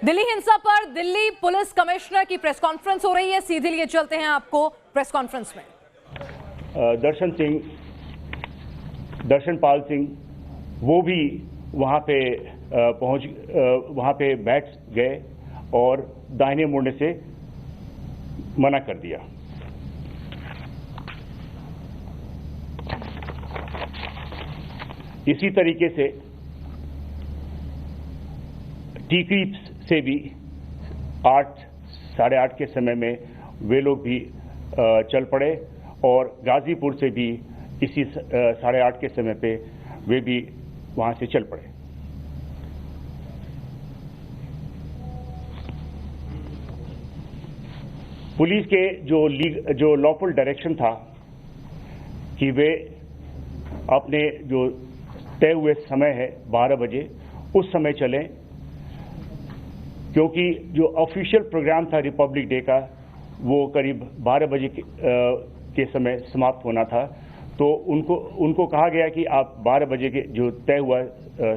दिल्ली हिंसा पर Delhi police commissioner की प्रेस कॉन्फ्रेंस हो रही है। सीधे लिए चलते हैं आपको प्रेस कॉन्फ्रेंस में। दर्शनपाल सिंह वो भी वहां पे बैठ गए और दाहिने मुड़ने से मना कर दिया। इसी तरीके से टीकरी से भी 8 साढ़े 8 के समय में वे लोग भी चल पड़े और गाजीपुर से भी इसी 8:30 के समय पे वे भी वहां से चल पड़े। पुलिस के जो लॉफुल डायरेक्शन था कि वे अपने जो तय हुए समय है 12 बजे उस समय चलें, क्योंकि जो ऑफिशियल प्रोग्राम था रिपब्लिक डे का वो करीब 12 बजे के समय समाप्त होना था। तो उनको कहा गया कि आप 12 बजे के जो तय हुआ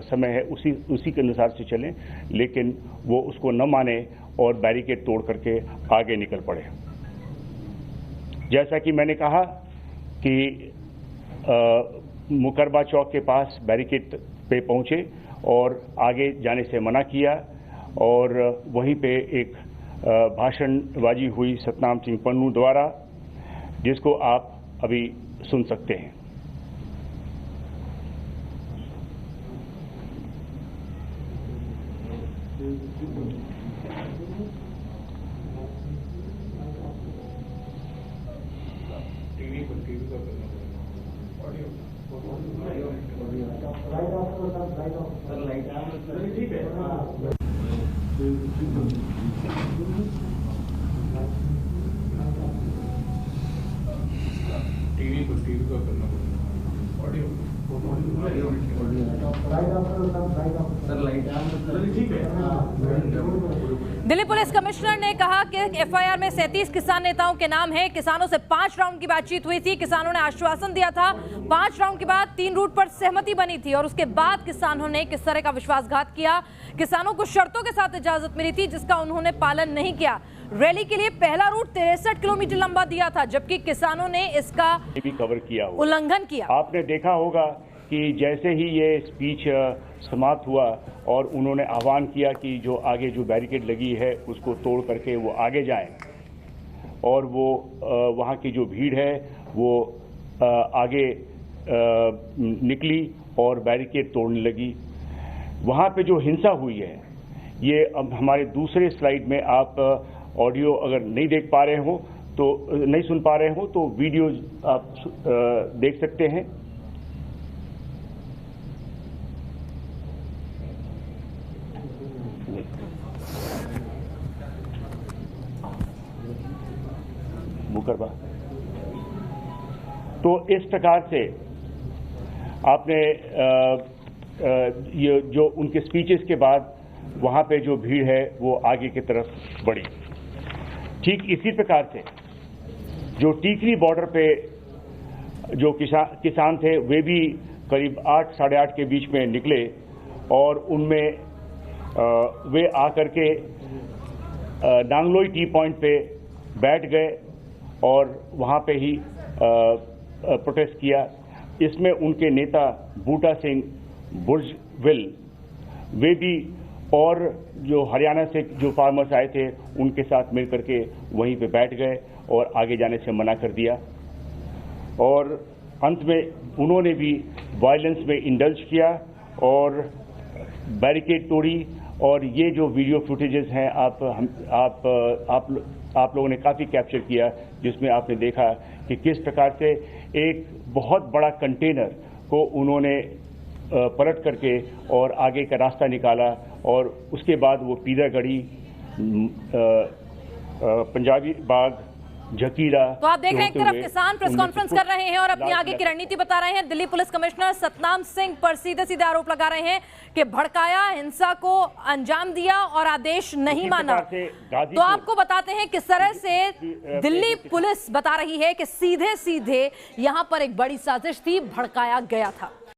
समय है उसी के अनुसार से चलें, लेकिन वो उसको न माने और बैरिकेड तोड़ करके आगे निकल पड़े। जैसा कि मैंने कहा कि मुकरबा चौक के पास बैरिकेड पे पहुंचे और आगे जाने से मना किया और वहीं पे एक भाषणबाजी हुई सतनाम सिंह पन्नू द्वारा, जिसको आप अभी सुन सकते हैं। दिल्ली पुलिस कमिश्नर ने कहा कि एफआईआर में 37 किसान नेताओं के नाम हैं। किसानों से 5 राउंड की बातचीत हुई थी। किसानों ने आश्वासन दिया था। 5 राउंड के बाद 3 रूट पर सहमति बनी थी और उसके बाद किसानों ने किस तरह का विश्वासघात किया। किसानों को शर्तों के साथ इजाजत मिली थी जिसका उन्होंने पालन नहीं किया। रैली के लिए पहला रूट 63 किलोमीटर लंबा दिया था, जबकि किसानों ने इसका भी कवर किया, उल्लंघन किया। आपने देखा होगा कि जैसे ही ये स्पीच समाप्त हुआ और उन्होंने आह्वान किया कि जो आगे जो बैरिकेड लगी है उसको तोड़ करके वो आगे जाएं, और वो वहाँ की जो भीड़ है वो आगे निकली और बैरिकेड तोड़ने लगी। वहाँ पे जो हिंसा हुई है, ये अब हमारे दूसरे स्लाइड में आप ऑडियो अगर नहीं देख पा रहे हो तो नहीं सुन पा रहे हो तो वीडियो आप देख सकते हैं। मुकरबा तो इस प्रकार से आपने ये जो उनके स्पीचेस के बाद वहां पे जो भीड़ है वो आगे की तरफ बढ़ी। ठीक इसी प्रकार से जो टीकरी बॉर्डर पे जो किसान थे वे भी करीब 8 साढ़े 8 के बीच में निकले और उनमें वे आकर के नांगलोई टी पॉइंट पे बैठ गए और वहाँ पे ही प्रोटेस्ट किया। इसमें उनके नेता बूटा सिंह बुर्जविल वे भी और जो हरियाणा से जो फार्मर्स आए थे उनके साथ मिलकर के वहीं पे बैठ गए और आगे जाने से मना कर दिया और अंत में उन्होंने भी वायलेंस में इंडल्ज किया और बैरिकेड तोड़ी। और ये जो वीडियो फुटेजेस हैं आप लोगों ने काफ़ी कैप्चर किया, जिसमें आपने देखा कि किस प्रकार से एक बहुत बड़ा कंटेनर को उन्होंने पलट करके और आगे का रास्ता निकाला और उसके बाद वो पीरागढ़ी, पंजाबी बाग, झकीरा। तो आप देख रहे हैं एक तरफ किसान प्रेस कॉन्फ्रेंस कर रहे हैं और अपनी आगे की रणनीति बता रहे हैं। दिल्ली पुलिस कमिश्नर सतनाम सिंह पर सीधे सीधे आरोप लगा रहे हैं कि भड़काया, हिंसा को अंजाम दिया और आदेश नहीं माना। तो आपको बताते हैं किस तरह से दिल्ली पुलिस बता रही है कि सीधे सीधे यहां पर एक बड़ी साजिश थी, भड़काया गया था।